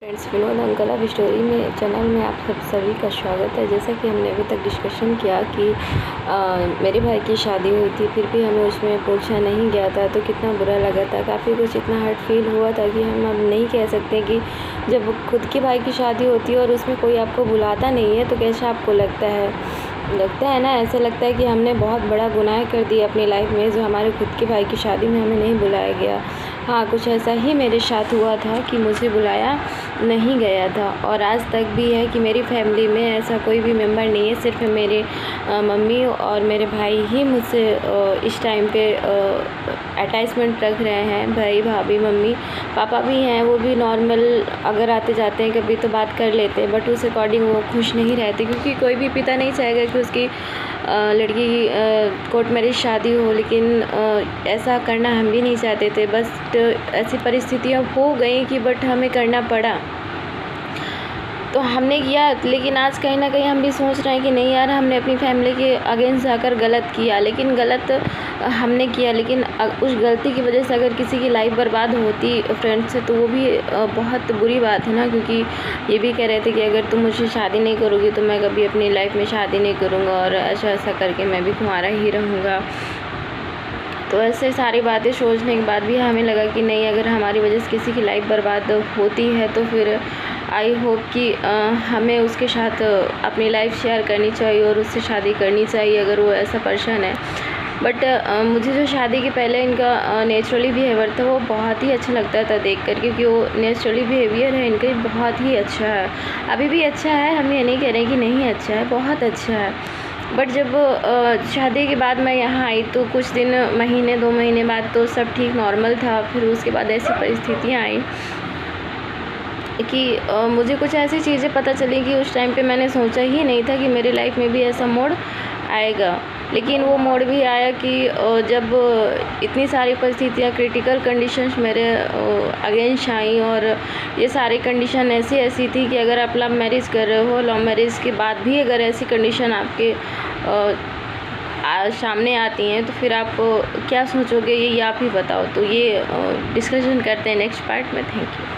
Friends, Vinod uncle love story में channel में आप सभी का स्वागत है। जैसा कि हमने अभी तक डिस्कशन किया कि मेरे भाई की शादी हुई थी, फिर भी हमें उसमें पूछा नहीं गया था तो कितना बुरा लगा था। काफ़ी कुछ इतना हर्ट फील हुआ था कि हम अब नहीं कह सकते कि जब खुद के भाई की शादी होती है और उसमें कोई आपको बुलाता नहीं है तो कैसा आपको लगता है ना। ऐसा लगता है कि हमने बहुत बड़ा गुनाह कर दिया अपनी लाइफ में, जो हमारे खुद के भाई की शादी में हमें नहीं बुलाया गया। हाँ, कुछ ऐसा ही मेरे साथ हुआ था कि मुझे बुलाया नहीं गया था, और आज तक भी है कि मेरी फैमिली में ऐसा कोई भी मेंबर नहीं है। सिर्फ मेरे मम्मी और मेरे भाई ही मुझसे इस टाइम पे अटैचमेंट रख रहे हैं। भाई, भाभी, मम्मी, पापा भी हैं, वो भी नॉर्मल अगर आते जाते हैं कभी तो बात कर लेते हैं, बट उस अकॉर्डिंग वो खुश नहीं रहते, क्योंकि कोई भी पिता नहीं चाहेगा कि उसकी लड़की की कोर्ट मैरिज शादी हो। लेकिन ऐसा करना हम भी नहीं चाहते थे, बस ऐसी परिस्थितियाँ हो गई कि बट हमें करना पड़ा तो हमने किया। लेकिन आज कहीं ना कहीं हम भी सोच रहे हैं कि नहीं यार, हमने अपनी फैमिली के अगेंस्ट जाकर गलत किया। लेकिन गलत हमने किया, लेकिन उस गलती की वजह से अगर किसी की लाइफ बर्बाद होती फ्रेंड्स से तो वो भी बहुत बुरी बात है ना। क्योंकि ये भी कह रहे थे कि अगर तुम मुझसे शादी नहीं करोगी तो मैं कभी अपनी लाइफ में शादी नहीं करूँगा, और ऐसा ऐसा करके मैं भी तुम्हारा ही रहूँगा। तो ऐसे सारी बातें सोचने के बाद भी हमें लगा कि नहीं, अगर हमारी वजह से किसी की लाइफ बर्बाद होती है तो फिर आई होप कि हमें उसके साथ अपनी लाइफ शेयर करनी चाहिए और उससे शादी करनी चाहिए अगर वो ऐसा पर्सन है। बट मुझे जो शादी के पहले इनका नेचुरली बिहेवियर था वो बहुत ही अच्छा लगता था देख कर, क्योंकि वो नेचुरली बिहेवियर है इनका बहुत ही अच्छा है। अभी भी अच्छा है, हम ये नहीं कह रहे कि नहीं अच्छा है, बहुत अच्छा है। बट जब शादी के बाद मैं यहाँ आई तो कुछ दिन, महीने 2 महीने बाद तो सब ठीक नॉर्मल था। फिर उसके बाद ऐसी परिस्थितियाँ आई कि मुझे कुछ ऐसी चीज़ें पता चली कि उस टाइम पे मैंने सोचा ही नहीं था कि मेरी लाइफ में भी ऐसा मोड़ आएगा। लेकिन वो मोड़ भी आया कि जब इतनी सारी परिस्थितियाँ, क्रिटिकल कंडीशंस मेरे अगेंस्ट आई, और ये सारी कंडीशन ऐसी थी कि अगर आप लव मैरिज कर रहे हो, लव मैरिज के बाद भी अगर ऐसी कंडीशन आपके सामने आती हैं तो फिर आप क्या सोचोगे, ये आप ही बताओ। तो ये डिस्कशन करते हैं नेक्स्ट पार्ट में। Thank you.